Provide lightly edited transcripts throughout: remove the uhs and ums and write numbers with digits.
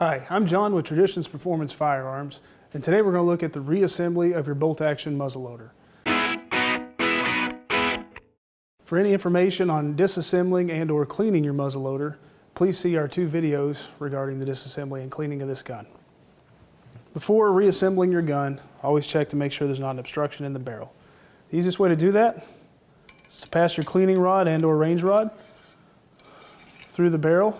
Hi, I'm John with Tradtions Performance Firearms, and today we're going to look at the reassembly of your bolt-action muzzleloader. For any information on disassembling and or cleaning your muzzleloader, please see our 2 videos regarding the disassembly and cleaning of this gun. Before reassembling your gun, always check to make sure there's not an obstruction in the barrel. The easiest way to do that is to pass your cleaning rod and or range rod through the barrel.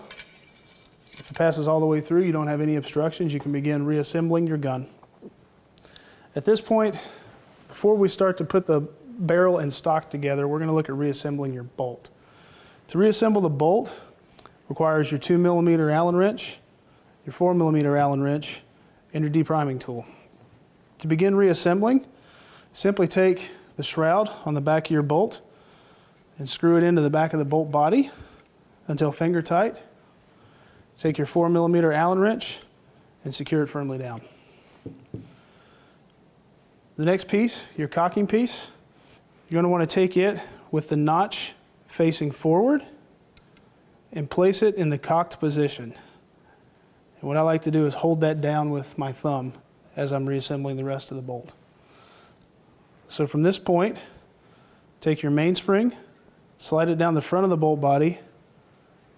If it passes all the way through, you don't have any obstructions, you can begin reassembling your gun. At this point, before we start to put the barrel and stock together, we're going to look at reassembling your bolt. To reassemble the bolt requires your 2mm Allen wrench, your 4mm Allen wrench, and your depriming tool. To begin reassembling, simply take the shroud on the back of your bolt and screw it into the back of the bolt body until finger tight. Take your 4mm Allen wrench and secure it firmly down. The next piece, your cocking piece, you're going to want to take it with the notch facing forward and place it in the cocked position. And what I like to do is hold that down with my thumb as I'm reassembling the rest of the bolt. So from this point, take your mainspring, slide it down the front of the bolt body,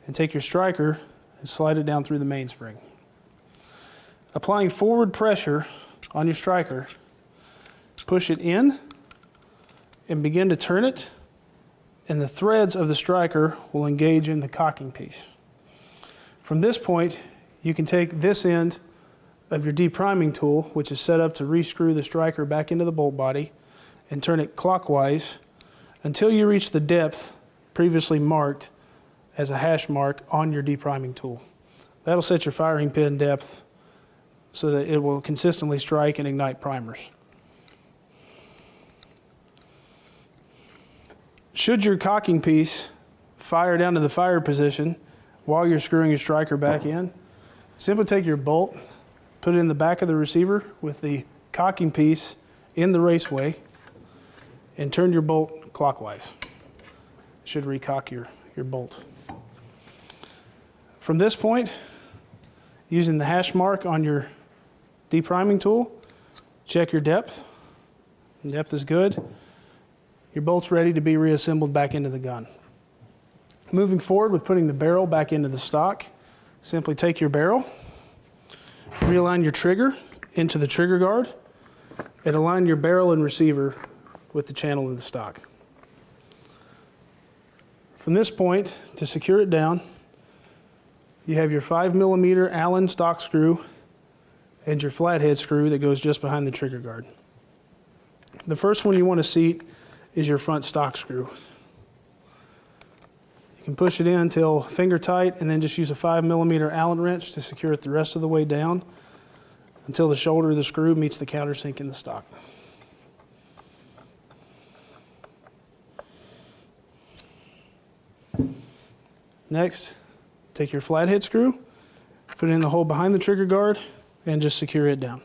and take your striker and slide it down through the mainspring. Applying forward pressure on your striker, push it in and begin to turn it, and the threads of the striker will engage in the cocking piece. From this point, you can take this end of your depriming tool, which is set up to rescrew the striker back into the bolt body, and turn it clockwise until you reach the depth previously marked as a hash mark on your depriming tool. That'll set your firing pin depth so that it will consistently strike and ignite primers. Should your cocking piece fire down to the fire position while you're screwing your striker back in, simply take your bolt, put it in the back of the receiver with the cocking piece in the raceway, and turn your bolt clockwise. It should recock your bolt. From this point, using the hash mark on your depriming tool, check your depth. The depth is good. Your bolt's ready to be reassembled back into the gun. Moving forward with putting the barrel back into the stock, simply take your barrel, realign your trigger into the trigger guard, and align your barrel and receiver with the channel of the stock. From this point, to secure it down, you have your 5mm Allen stock screw and your flathead screw that goes just behind the trigger guard. The first one you want to seat is your front stock screw. You can push it in until finger tight and then just use a 5mm Allen wrench to secure it the rest of the way down until the shoulder of the screw meets the countersink in the stock. Next, take your flathead screw, put it in the hole behind the trigger guard, and just secure it down.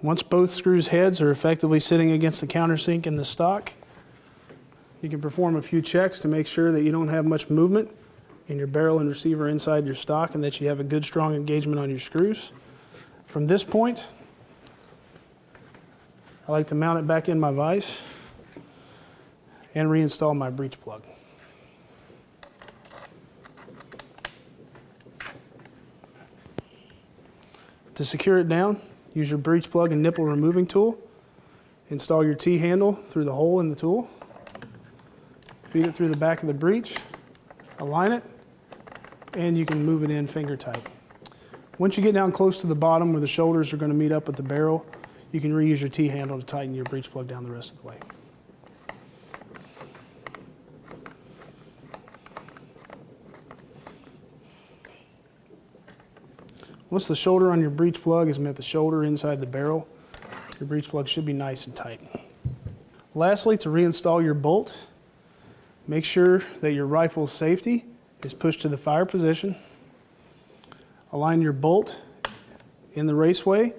Once both screws' heads are effectively sitting against the countersink in the stock, you can perform a few checks to make sure that you don't have much movement in your barrel and receiver inside your stock and that you have a good strong engagement on your screws. From this point, I like to mount it back in my vise and reinstall my breech plug. To secure it down, use your breech plug and nipple removing tool. Install your T-handle through the hole in the tool. Feed it through the back of the breech, align it, and you can move it in finger tight. Once you get down close to the bottom where the shoulders are going to meet up with the barrel, you can reuse your T-handle to tighten your breech plug down the rest of the way. Once the shoulder on your breech plug has met the shoulder inside the barrel, your breech plug should be nice and tight. Lastly, to reinstall your bolt, make sure that your rifle safety is pushed to the fire position. Align your bolt in the raceway,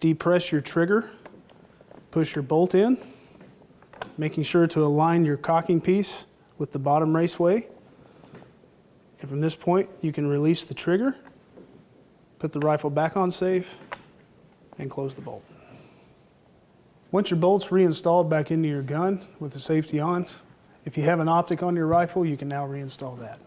depress your trigger, push your bolt in, making sure to align your cocking piece with the bottom raceway. And from this point, you can release the trigger, put the rifle back on safe, and close the bolt. Once your bolt's reinstalled back into your gun with the safety on, if you have an optic on your rifle, you can now reinstall that.